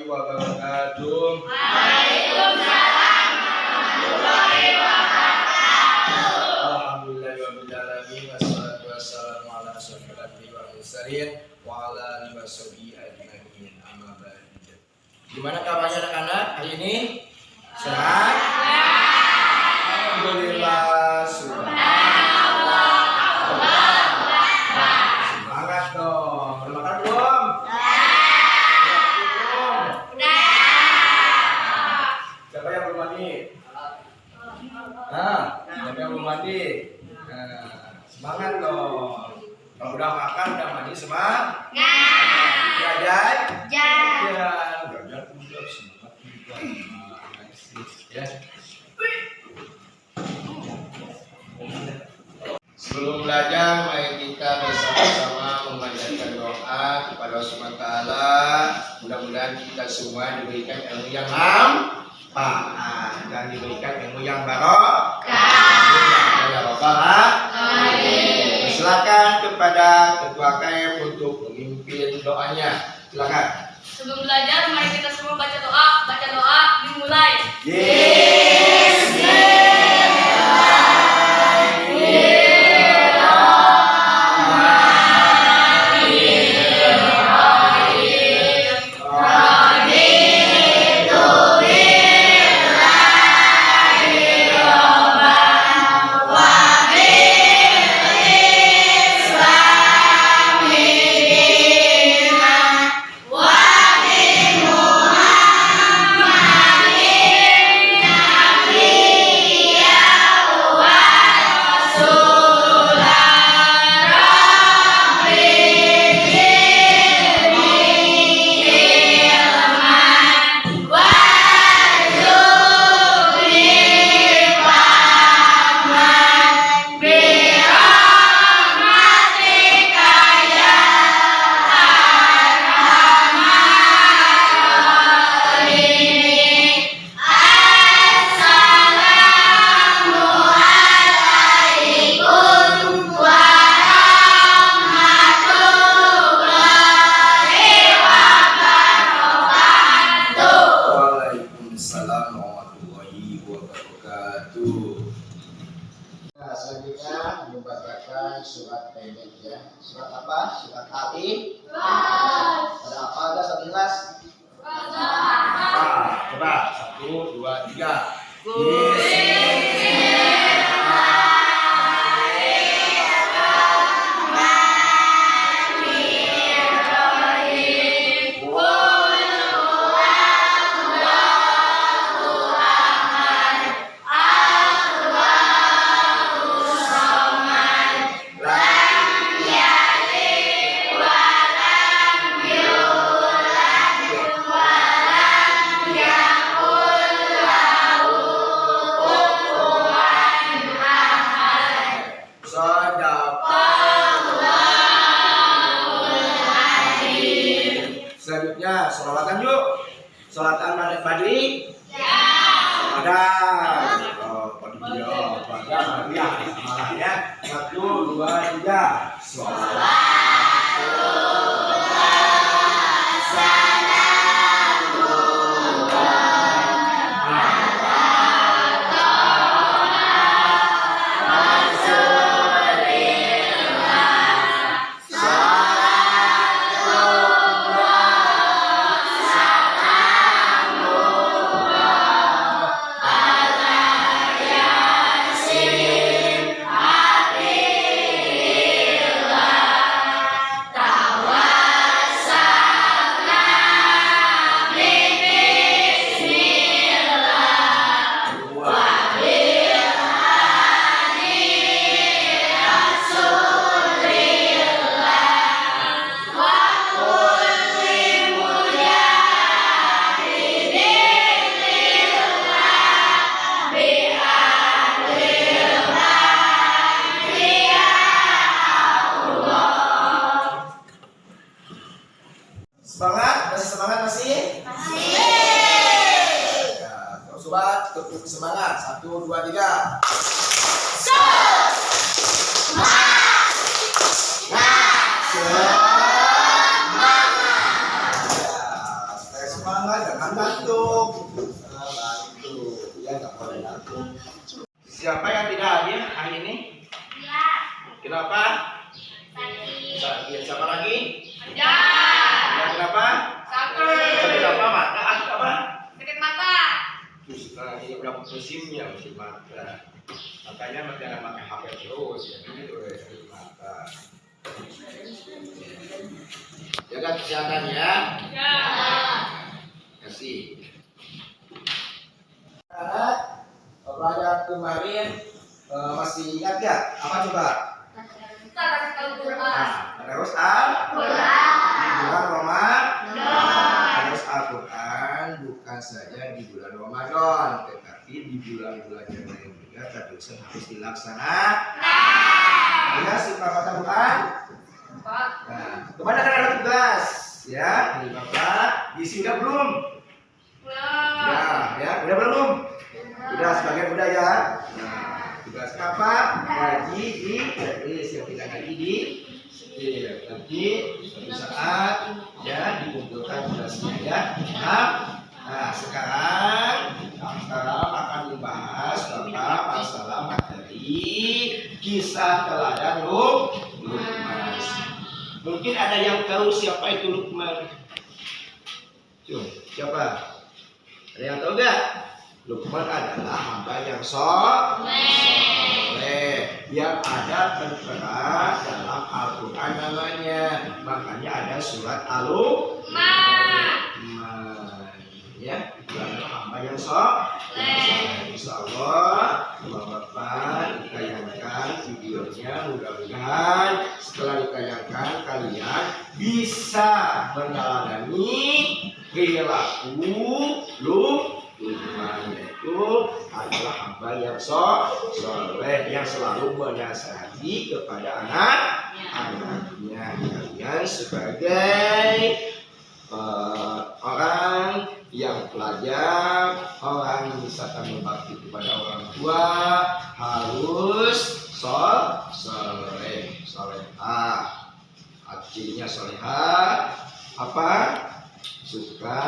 warahmatullahi wabarakatuh. Waalaikumsalam warahmatullahi wabarakatuh. Alhamdulillahirabbil alamin wassalatu wassalamu ala asyrofil anbiya'i wal mursalin wa ala alihi washabihi ajmain. Amma ba'du. Gimana kabarnya anak-anak hari ini? Sehat? Alhamdulillah. Semangat dong. Udah makan belum? Siapa yang belum mandi? Siapa yang belum mandi? Semangat dong. Kalau udah makan, udah mandi, semangat. Jajan? Jajan udah semangat juga. Ya. Sebelum belajar, mari kita bersama-sama memanjatkan doa kepada Allah Subhanahu wa taala. Mudah-mudahan kita semua diberikan ilmu yang manfaat dan diberikan ilmu yang barokah. Ya Rabbal alamin. Silakan kepada ketua KM untuk memimpin doanya. Silakan. Sebelum belajar, mari kita semua baca doa. Baca doa dimulai. Selanjutnya membacakan surat pendek ya. Surat apa? Surat Ali. Ada apa? Ada 11. Coba 1, 2, 3. Selanjutnya sholawatan yuk. Sholawatan Badri. Ada. Ya. 1, 2, 3. Semangat? Masih semangat masih? Masih. Ya, sobat, tepuk semangat. 1, 2, 3. Semangat. Semangat. Ya, supaya semangat jangan batuk. Nah, batuk. Ya nggak boleh batuk. Siapa yang tidak hadir hari ini? Ya. Kenapa? Sakit. Sakit. Siapa lagi? Ya. Ya, kenapa? Sakit. Sakit apa? Mata? Apa? Sakit mata. Nah, ini udah musimnya, musim mata. Makanya jangan pakai HP terus ya, ini udah sakit mata. Jaga kesehatan ya. Ya. Kasih. Pelajaran kemarin masih ingat ya? Apa coba? Kita kasih tahu Quran. Nah, terus Al-Quran di bulan Ramadan. Terus Al-Quran bukan saja di bulan Ramadan, tetapi di bulan-bulan yang lain juga terusan harus dilaksanakan. Ya, si Bapak Quran. Pak. Nah, kemana kan ada tugas? Ya, ini Bapak diisi udah belum? Ya, udah belum? Udah sebagian udah ya. Nah, tugas apa? Ngaji di hadis yang tidak ngaji di nanti suatu saat ya dikumpulkan tugasnya ya. Nah, sekarang akan membahas Bapak masalah materi kisah teladan Luqman. Mungkin ada yang tahu siapa itu Luqman? Siapa? Ada yang tahu nggak? Luqman adalah hamba yang soleh yang ada tertera dalam Al-Quran namanya. Makanya ada surat Al-Luqman. Ya, itu adalah hamba yang soleh. Insya Allah, Bapak ditayangkan videonya. Mudah-mudahan setelah ditayangkan kalian bisa meneladani perilaku Luqman, yaitu adalah hamba yang soleh yang selalu menasihati kepada anak-anaknya. Kalian sebagai orang yang pelajar, orang yang misalkan berbakti kepada orang tua harus solehah. Artinya solehah apa? Suka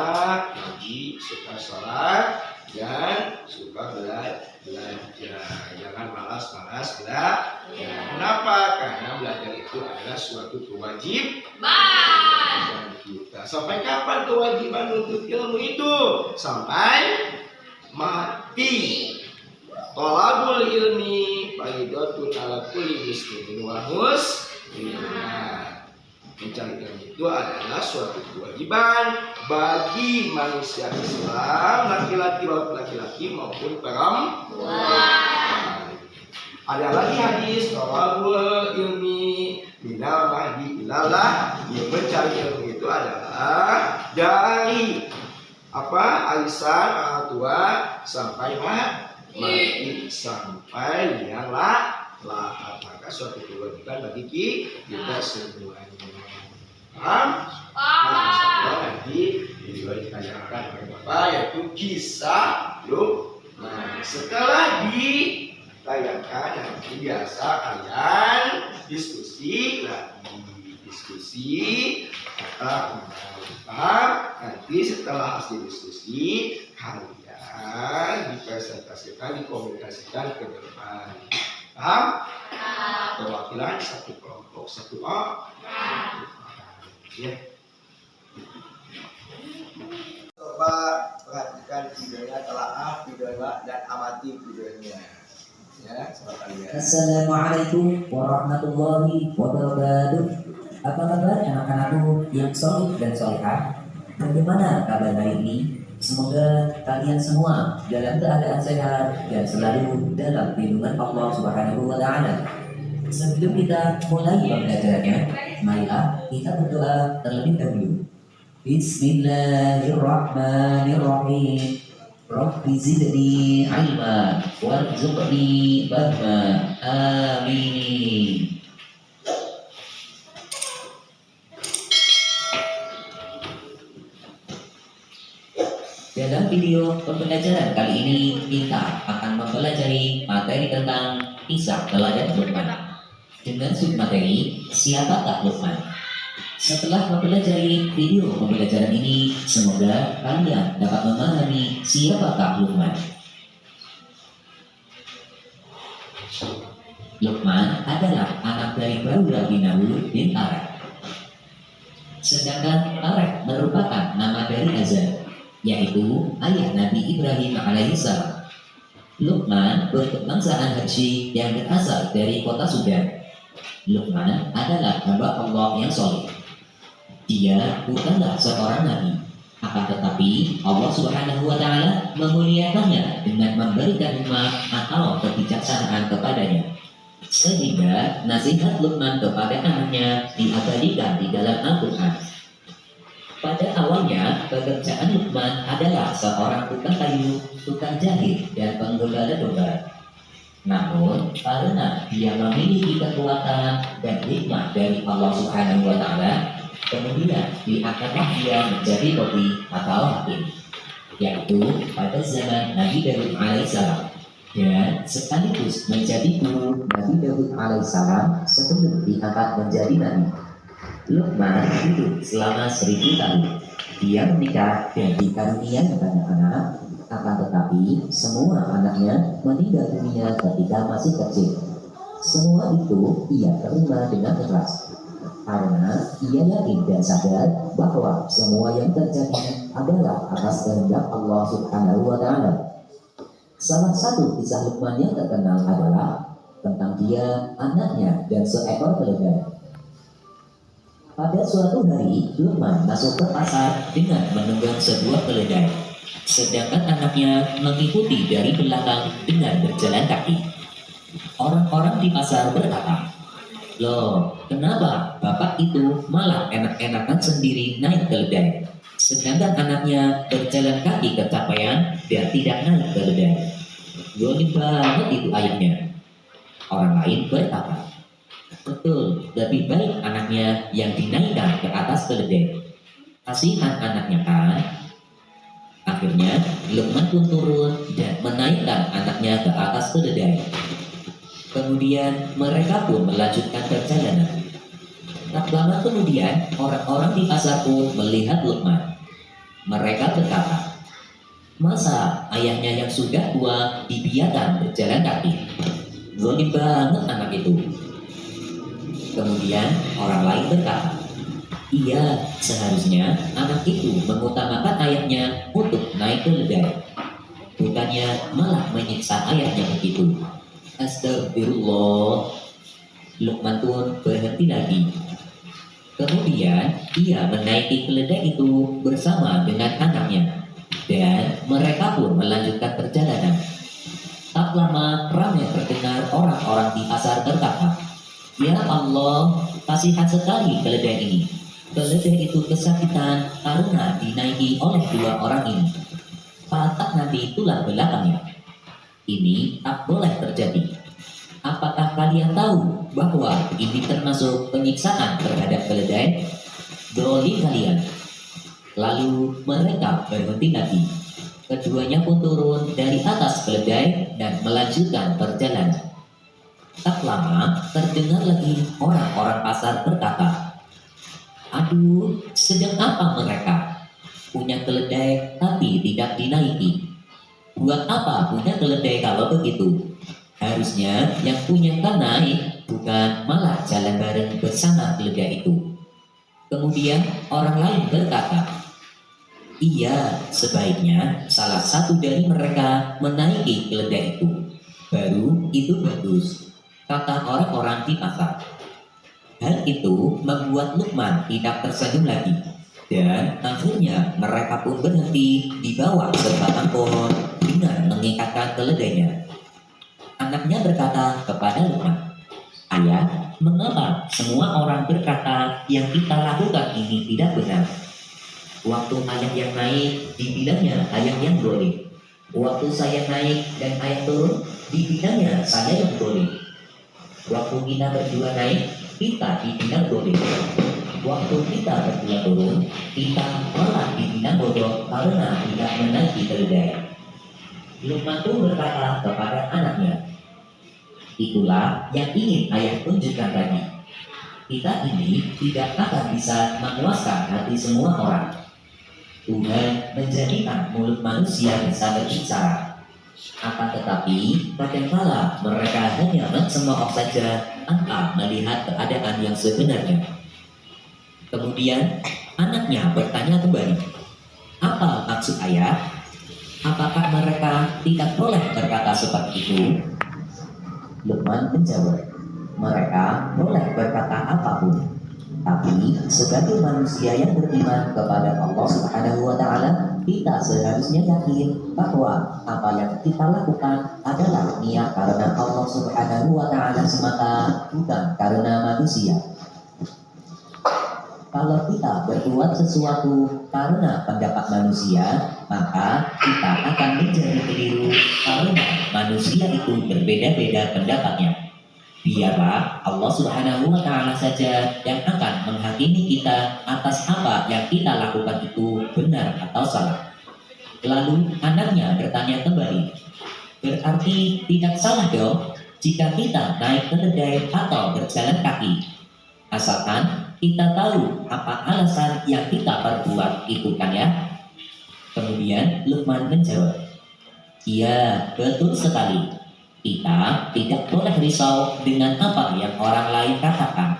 ngaji, suka sholat, dan suka belajar. Jangan malas-malas belajar. Kenapa? Karena belajar itu adalah suatu kewajiban kita. Sampai kapan kewajiban untuk ilmu itu? Sampai mati. Thalabul ilmi fardhatun ala kulli muslimin wa muslimat. Mencari ilmu itu adalah suatu kewajiban bagi manusia Islam, laki-laki maupun perempuan. Ada lagi hadis thalabul ilmi minal mahdi ilallah, yang mencari ilmu itu adalah dari alisan orang tua sampai mati, sampai liang lahat. Maka suatu kewajiban bagi kita semuanya. Paham? Nanti video ditanyakan oleh Bapak yaitu kisah Luqman. Setelah ditayangkan nanti biasa kalian diskusi paham? Nanti setelah hasil diskusi kalian dipresentasikan, dikomunikasikan ke depan. Paham? Perwakilan satu kelompok, satu orang. Ya. Coba perhatikan videonya, telaah videonya dan amati videonya. Ya, sama kalian. Assalamualaikum warahmatullahi wabarakatuh. Apa kabar anak-anakku yang soleh dan solehah? Bagaimana kabar hari ini? Semoga kalian semua dalam keadaan sehat dan selalu dalam lindungan Allah Subhanahu wa Ta'ala. Sebelum kita mulai pembelajarannya, marilah kita berdoa terlebih dahulu. Bismillahirrahmanirrahim. Rabbi zidni ilma warzuqni fahma. Amin. Dalam video pembelajaran kali ini kita akan mempelajari materi tentang kisah teladan Luqman. Dengan submateri siapakah Luqman? Setelah mempelajari video pembelajaran ini, semoga kalian dapat memahami siapakah Luqman. Luqman adalah anak dari Baulah bin Nawud bin Arad. Sedangkan Arad merupakan nama dari Azar, yaitu ayah Nabi Ibrahim alaihissalam. Luqman berkebangsaan Haji yang berasal dari kota Sudan. Luqman adalah hamba Allah yang soleh. Dia bukanlah seorang nabi, akan tetapi Allah Subhanahu wa Ta'ala memuliakannya dengan memberikan hikmah atau kebijaksanaan kepadanya, sehingga nasihat Luqman kepada anaknya diabadikan di dalam Al-Quran. Pada awalnya, pekerjaan Luqman adalah seorang tukang kayu, tukang jahit, dan penggembala domba. Namun, karena dia memiliki kekuatan dan hikmah dari Allah Subhanahu wa Ta'ala, kemudian diangkatlah dia menjadi qadhi atau hakim, yaitu pada zaman Nabi Daud alaihissalam, dan sekaligus menjadi guru Nabi Daud alaihissalam sebelum diangkat menjadi nabi. Luqman hidup selama 1000 tahun. Dia menikah dan dikaruniai banyak anak, akan tetapi semua anaknya meninggal dunia ketika masih kecil. Semua itu ia terima dengan ikhlas, karena ia yakin dan sadar bahwa semua yang terjadi adalah atas kehendak Allah Subhanahu wa Ta'ala. Salah satu kisah Luqman yang terkenal adalah tentang dia, anaknya, dan seekor keledai. Pada suatu hari, Luqman masuk ke pasar dengan menunggang sebuah keledai, sedangkan anaknya mengikuti dari belakang dengan berjalan kaki. Orang-orang di pasar berkata, "Loh, kenapa bapak itu malah enak-enakan sendiri naik keledai, sedangkan anaknya berjalan kaki kecapean dan tidak naik keledai? Zalim banget itu ayahnya." Orang lain berkata, "Betul, lebih baik anaknya yang dinaikkan ke atas keledai. Kasihan anaknya kan?" Akhirnya, Luqman pun turun dan menaikkan anaknya ke atas keledai. Kemudian mereka pun melanjutkan perjalanan. Tak lama kemudian, orang-orang di pasar pun melihat Luqman. Mereka berkata, "Masa ayahnya yang sudah tua dibiarkan berjalan kaki? Zalim banget anak itu." Kemudian orang lain berkata, "Iya, seharusnya anak itu mengutamakan ayahnya untuk naik keledai, bukannya malah menyiksa ayahnya begitu." Astagfirullah. Luqman pun berhenti lagi. Kemudian ia menaiki keledai itu bersama dengan anaknya, dan mereka pun melanjutkan perjalanan. Tak lama ramai terdengar orang-orang di pasar berkata, "Ya Allah, kasihan sekali keledai ini. Keledai itu kesakitan karena dinaiki oleh dua orang ini. Patah nanti tulang belakangnya. Ini tak boleh terjadi. Apakah kalian tahu bahwa ini termasuk penyiksaan terhadap keledai? Zalim kalian." Lalu mereka berhenti lagi. Keduanya pun turun dari atas keledai dan melanjutkan perjalanan. Tak lama terdengar lagi orang-orang pasar berkata, "Aduh, sedang apa mereka? Punya keledai tapi tidak dinaiki. Buat apa punya keledai kalau begitu? Harusnya yang punya kan naik, bukan malah jalan bareng bersama keledai itu." Kemudian orang lain berkata, "Iya, sebaiknya salah satu dari mereka menaiki keledai itu. Baru itu bagus," kata orang-orang di pasar. Hal itu membuat Luqman tidak tersenyum lagi, dan akhirnya mereka pun berhenti di bawah sebatang pohon dengan mengikatkan keledainya. Anaknya berkata kepada Luqman, "Ayah, mengapa semua orang berkata yang kita lakukan ini tidak benar? Waktu ayah yang naik, dibilangnya ayah yang boleh. Waktu saya naik dan ayah turun, dibilangnya saya yang boleh. Waktu kita berdua naik, kita dibilang boleh. Waktu kita berdua turun, kita malah dibilang bodoh karena tidak menaiki keledai." Luqman pun berkata kepada anaknya, "Itulah yang ingin ayah tunjukkan tadi. kita ini tidak akan bisa memuaskan hati semua orang. Tuhan menjadikan mulut manusia bisa berbicara. Akan tetapi, kadangkala mereka hanya mencemooh saja tanpa melihat keadaan yang sebenarnya. Kemudian, anaknya bertanya kembali, "Apa maksud ayah? Apakah mereka tidak boleh berkata seperti itu?" Luqman menjawab, "Mereka boleh berkata apapun. Tapi sebagai manusia yang beriman kepada Allah Subhanahu wa Ta'ala, kita seharusnya yakin bahwa apa yang kita lakukan adalah niat karena Allah Subhanahu wa Ta'ala semata, bukan karena manusia. Kalau kita berbuat sesuatu karena pendapat manusia, maka kita akan menjadi keliru karena manusia itu berbeda-beda pendapatnya. Biarlah Allah Subhanahu wa Ta'ala saja yang akan menghakimi kita atas apa yang kita lakukan itu benar atau salah." Lalu anaknya bertanya kembali, "Berarti tidak salah dong jika kita naik keledai atau berjalan kaki, asalkan kita tahu apa alasan yang kita perbuat itu kan ya?" Kemudian Luqman menjawab, "Iya, betul sekali. Kita tidak boleh risau dengan apa yang orang lain katakan.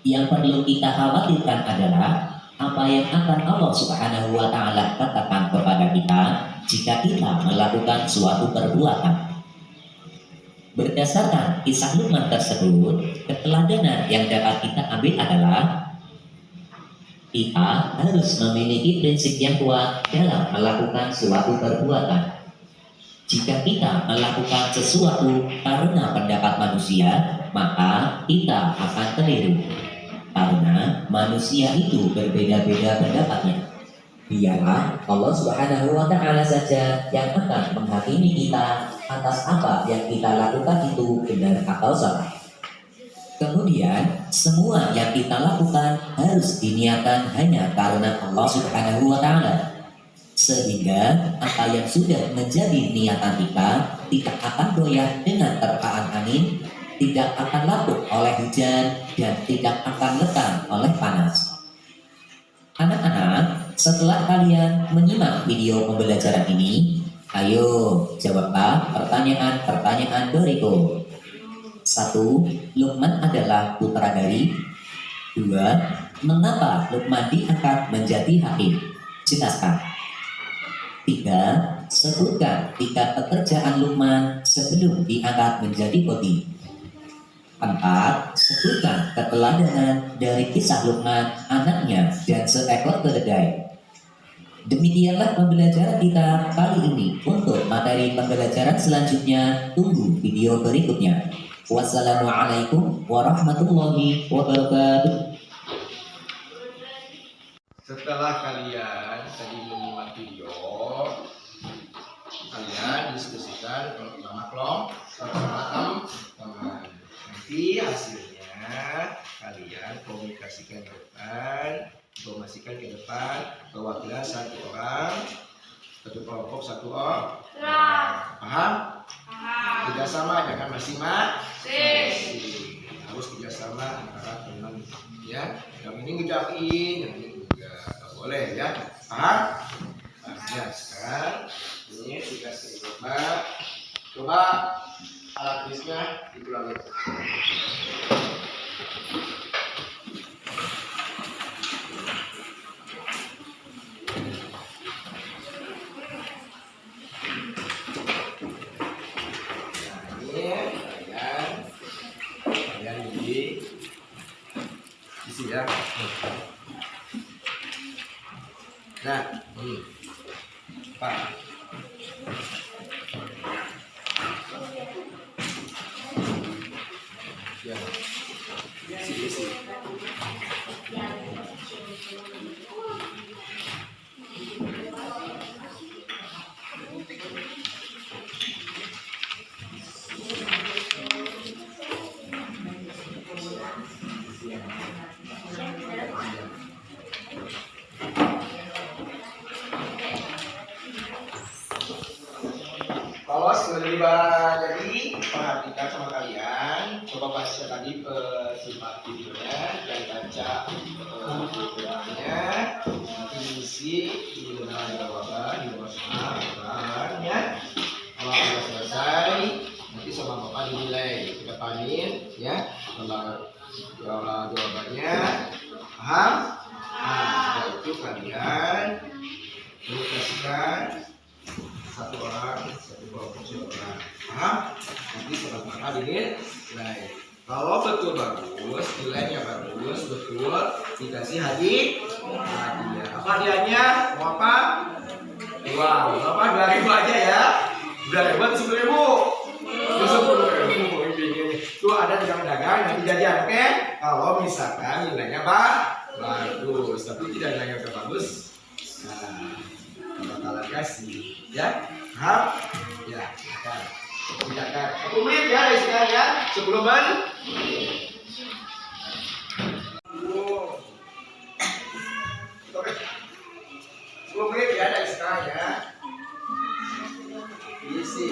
Yang perlu kita khawatirkan adalah apa yang akan Allah Subhanahu wa Ta'ala katakan kepada kita jika kita melakukan suatu perbuatan." Berdasarkan kisah Luqman tersebut, keteladanan yang dapat kita ambil adalah kita harus memiliki prinsip yang kuat dalam melakukan suatu perbuatan. Jika kita melakukan sesuatu karena pendapat manusia, maka kita akan keliru. Karena manusia itu berbeda-beda pendapatnya. Biarlah Allah Subhanahu wa Ta'ala saja yang akan menghakimi kita atas apa yang kita lakukan itu benar atau salah. Kemudian, semua yang kita lakukan harus diniatkan hanya karena Allah Subhanahu wa Ta'ala. Sehingga apa yang sudah menjadi niatan kita tidak akan goyah dengan terpaan angin, tidak akan lapuk oleh hujan, dan tidak akan lekang oleh panas. Anak-anak, setelah kalian menyimak video pembelajaran ini, ayo jawablah pertanyaan-pertanyaan berikut. 1. Luqman adalah putra dari? 2. Mengapa Luqman diangkat menjadi hakim? Jelaskan. 3. Sebutkan 3 pekerjaan Luqman sebelum diangkat menjadi qadhi. 4. Sebutkan keteladanan dari kisah Luqman, anaknya, dan seekor keledai. Demikianlah pembelajaran kita kali ini. Untuk materi pembelajaran selanjutnya, tunggu video berikutnya. Wassalamualaikum warahmatullahi wabarakatuh. Setelah kalian tadi menyimak video, kalian diskusikan kelompok teman. Nanti hasilnya kalian komunikasikan ke depan, informasikan ke depan perwakilan satu orang, satu kelompok satu orang. Paham? Tidak sama, jangan masing-masing. Harus kerjasama antara teman, ya. Yang ini ngejakin, yang ini enggak boleh, ya. Paham? Ya, sekarang ini tugas kedua. Coba alat tulisnya diulangi. Kalian di sini ya. Nah, Pak. Ya. Sini. Kalau jadi perhatikan sama kalian, coba baca tadi simak videonya dan baca videonya, nanti diisi di jawaban, di jawabannya. Kalau sudah selesai, nanti sama bapak dinilai, kita panin ya, kalau jawabannya paham. Setelah itu kalian kasihkan satu orang, satu orang, paham? Nanti sama bapak dinilai. Kalau betul bagus, nilainya bagus, betul dikasih hadiah. Apa hadiahnya? Mau apa? Wow, bapak 2.000 aja ya. 2.000 10.000. 10.000 ini. Tuh ada dagang-dagang nanti jajan, oke? Kalau misalkan nilainya bagus, tapi tidak nilainya bagus, nah bakalan kasih, ya? Paham? Ya, tidak kan? 1 menit ya dari sekarang ya, 10 menit. Ya dari sekarang ya. Isi.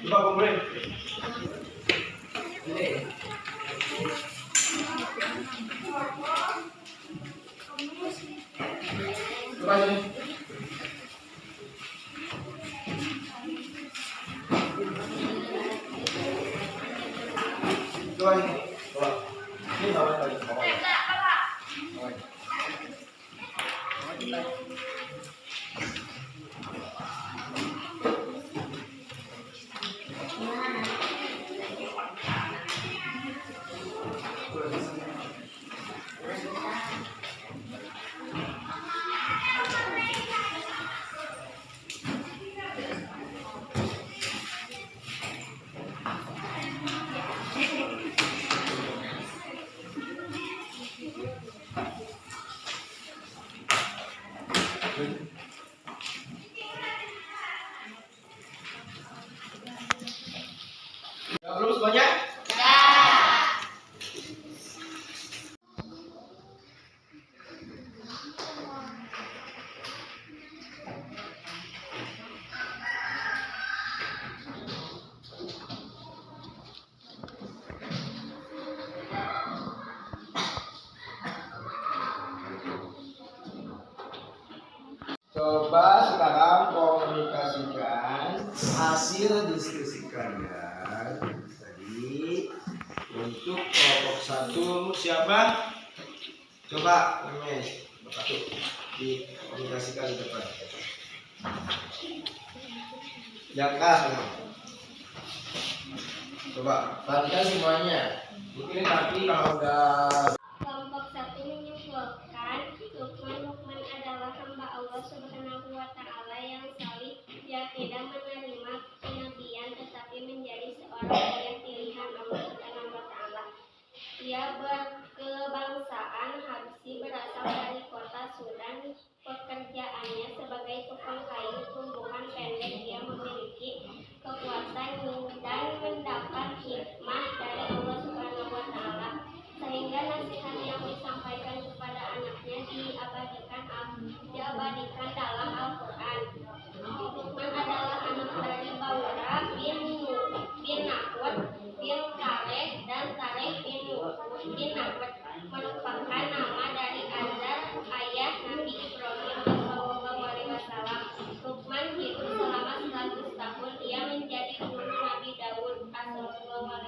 Coba kumpulin. Ini. Coba sini. Coba ini. Coba. Ini bawa lagi. Belum semuanya? Coba sekarang komunikasikan hasil diskusi kalian tadi untuk kelompok 1 siapa? Coba Memes, satu dikomunikasikan di depan. Jaka semua. Coba perhatikan semuanya. Mungkin nanti kalau udah Kelompok 1 menyimpulkan Lukman adalah hamba Allah Subhanahu wa Ta'ala yang salih, yang tidak menerima kenabian tetapi menjadi seorang yang pilihan Allah Subhanahu wa Ta'ala. Ia berkebangsaan Habsyi, berasal dari kota Sudan. Pekerjaannya sebagai tukang kayu tumbuhan pendek. Dia memiliki kekuatan dan mendapat hikmah dari Allah Subhanahu wa Ta'ala, sehingga nasihat yang disampaikan kepada anaknya diabadikan dalam Al-Quran. Lukman adalah anak dari Bawra bin Nahwat bin Kaleh dan Tareh bin Nahwat, merupakan nama dari Azar, ayah Nabi Ibrahim SAW. Lukman hidup selama 100 tahun. Ia menjadi guru Nabi Daud SAW.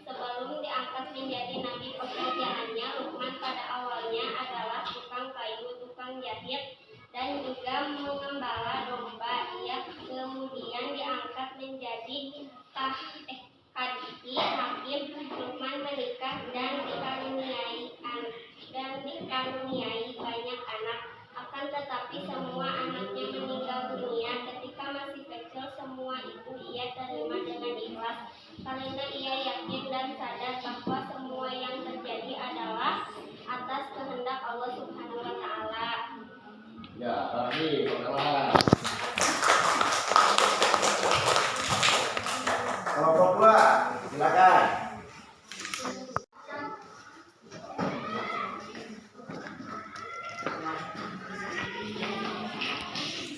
Sebelum diangkat menjadi nabi, pekerjaannya Lukman pada awalnya adalah tukang kayu, tukang jahit, dan juga mengembala domba. Ia kemudian diangkat menjadi Hadiki Hakim Lukman menikah dan dikaruniai banyak anak. Akan tetapi semua anaknya meninggal dunia ketika masih kecil. Semua itu ia terima dengan ikhlas karena ia yakin dan sadar bahwa semua yang terjadi adalah atas kehendak Allah Subhanahu wa taala. Ya, kami perkenalan. Kelompok 2, silakan.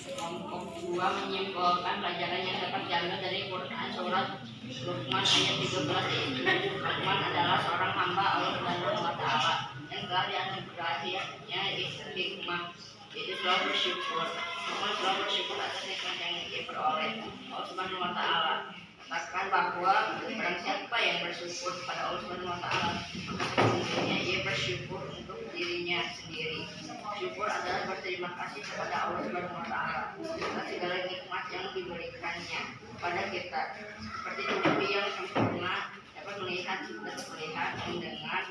Kelompok 2 menyimpulkan pelajaran yang dapat diambil dari Quran surat Luqman ayat 13 yaitu Luqman adalah seorang hamba Allah Subhanahu wa taala yang telah dianugerahinya hikmah, yaitu selalu bersyukur. Luqman selalu bersyukur atas nikmat yang ia peroleh Allah Subhanahu wa taala. Katakan bahwa barang siapa yang bersyukur kepada Allah Subhanahu wa taala, maka sesungguhnya ia bersyukur untuk dirinya sendiri. Syukur adalah berterima kasih kepada Allah Subhanahu wa taala atas segala nikmat yang diberikannya kepada kita, seperti tubuh yang sempurna, dapat melihat, mendengar,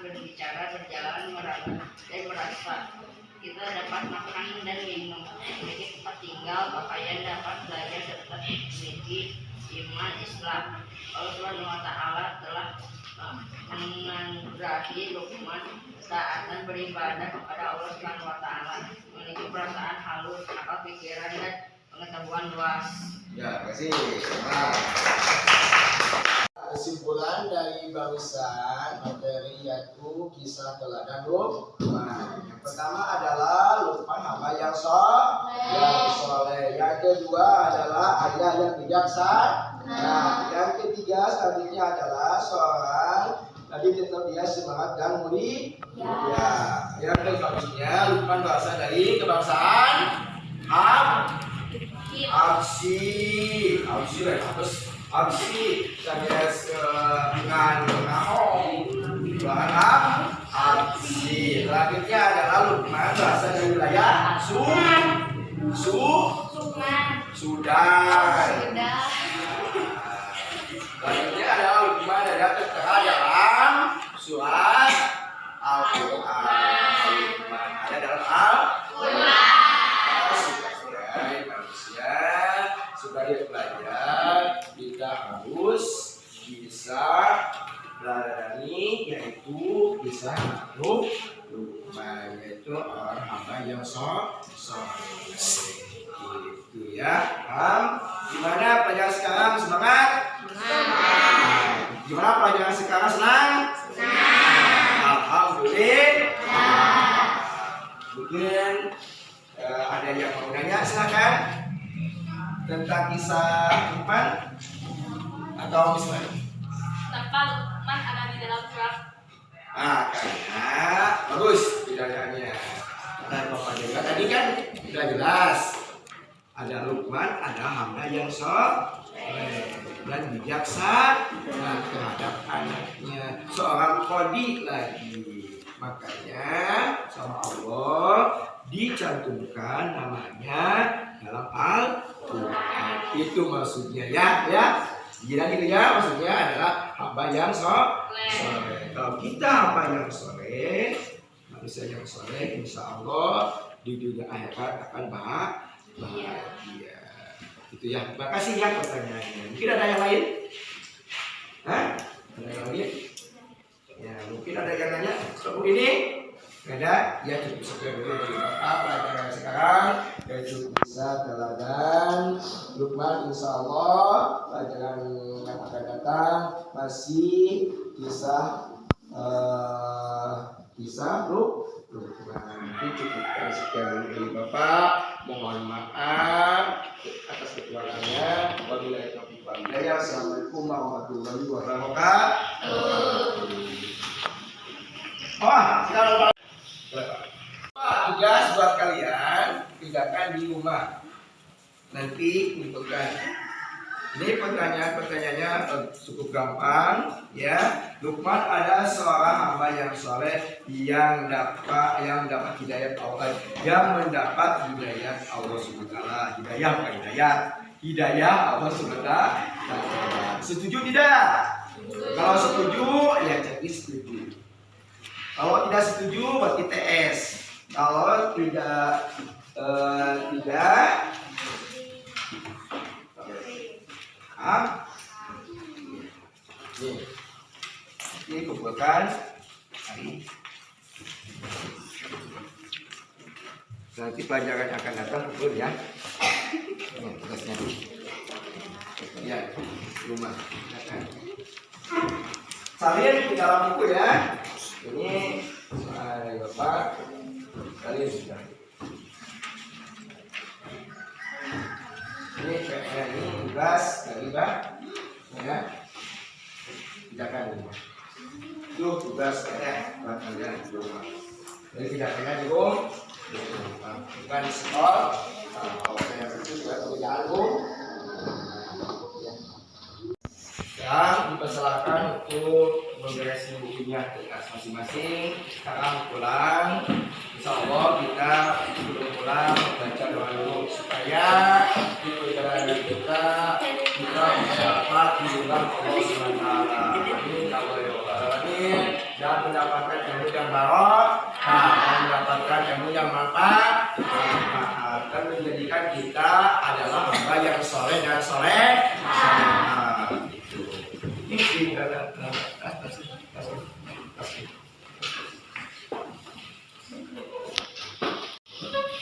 berbicara, berjalan, meraba, dan merasa. Kita dapat makan dan minum, memiliki tempat tinggal, pakaian, dapat belajar, serta memiliki iman Islam. Allah Subhanahu wa taala telah menganugerahi Luqman ketaatan beribadah kepada Allah Subhanahu wa taala, memiliki perasaan halus, akal pikiran dan pengetahuan luas. Ya, terima kasih. Nah, kesimpulan dari barusan materi yaitu kisah teladan Luqman. Yang pertama adalah Luqman hamba yang soleh. Yang kedua adalah ayah yang bijaksana. Nah, yang ketiga selanjutnya adalah seorang tadi tetap dia semangat dan mulia. Ya. Yang selanjutnya Luqman berasal dari kebangsaan Absi alias dengan bahasa Absi. Selanjutnya adalah Luqman berasal dari wilayah Sudan. Selanjutnya adalah Luqman ada tertera dalam surat Al-Quran. Luqman ada dalam Al-Quran. Manusia sebagai pelajar kita harus bisa meladani yaitu bisa Luqman, yaitu orang hamba yang soleh. Itu ya. Gimana pelajaran sekarang, semangat? Gimana pelajaran sekarang, senang? Alhamdulillah. Mungkin ada yang mau nanya, silakan. Tentang kisah Luqman atau misalnya? Kenapa Luqman ada di dalam surat? Karena bagus bedanya. Dan Bapak juga tadi kan sudah jelas. Ada Luqman, ada hamba yang soleh dan bijaksana terhadap anaknya, seorang qadi lagi. Makanya sama Allah dicantumkan namanya dalam Al-Quran. Itu maksudnya ya. Gila gitu ya, maksudnya adalah hamba yang soleh. Kalau kita hamba yang soleh, manusia yang soleh, insya Allah di dunia akhirat akan bahagia. Itu ya. Terima kasih ya pertanyaannya. Mungkin ada yang lain? Ada yang lain? Ya, mungkin ada yang nanya. Soal ini? Ada? Ya, cukup sekian dulu dari Bapak pelajaran sekarang. Yaitu bisa teladan Luqman, insya Allah pelajaran yang akan datang masih kisah Luqman. Itu cukup sekian dari Bapak. Mohon maaf atas kekurangannya. Wabillahi taufiq wal hidayah. Assalamualaikum warahmatullahi wabarakatuh. Sekarang tugas buat kalian tinggalkan di rumah. Nanti kumpulkan. Ini pertanyaannya cukup gampang ya. Luqman ada seorang hamba yang soleh yang mendapat hidayat Allah Subhanahu wa taala. Hidayah bukan hidayat. hidayah Allah Subhanahu wa Ta'ala. Setuju tidak? Kalau setuju ya jadi setuju. Kalau tidak setuju berarti TS. Kalau tidak ini kumpulkan hari. Nanti pelajaran akan datang pukul ya. Tugasnya. Ya, rumah. Salin di dalam buku ya. Ini Bapak. Salin sudah. Ini PR ini tugas dari Mbak. Ya. Tidakkan rumah. Itu tugas PR buat kalian di rumah. Jadi tidaknya di rumah. Bukan di sekolah. Kalau saya itu juga pekerjaan sekarang dipersilakan untuk membereskan bukunya ke kelas masing-masing. Sekarang pulang, insya Allah kita sebelum pulang membaca doa dulu supaya di perjalanan kita bisa dapat diulang Allah SWT. Amin dan mendapatkan ilmu yang barokah dan mendapatkan ilmu yang manfaat dan menjadikan kita adalah hamba yang soleh dan soleh.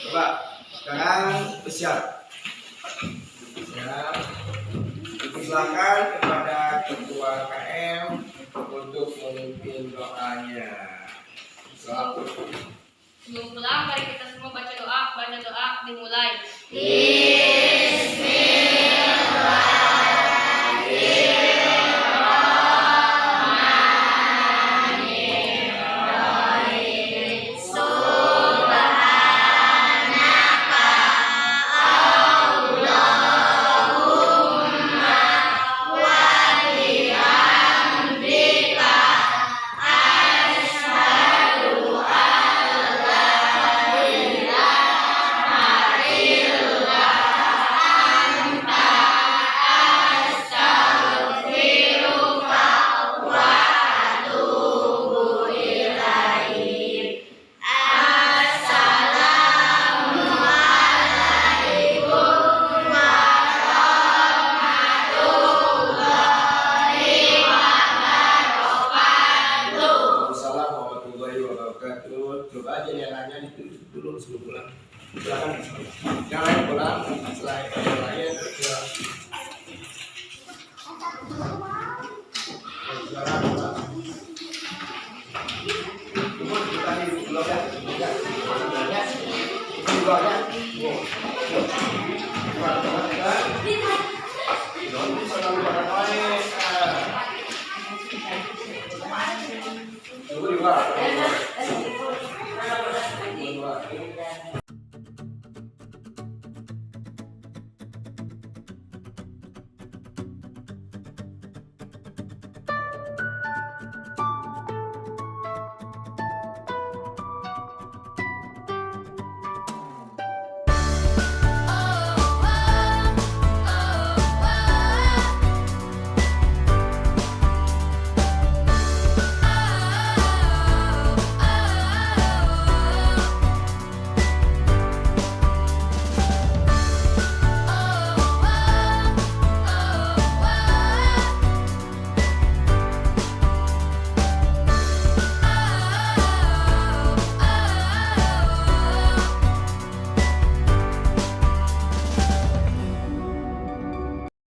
Coba sekarang siap. Silakan kepada ketua KM untuk memimpin doanya. Sebelum pulang, mari kita semua baca doa. Baca doa dimulai.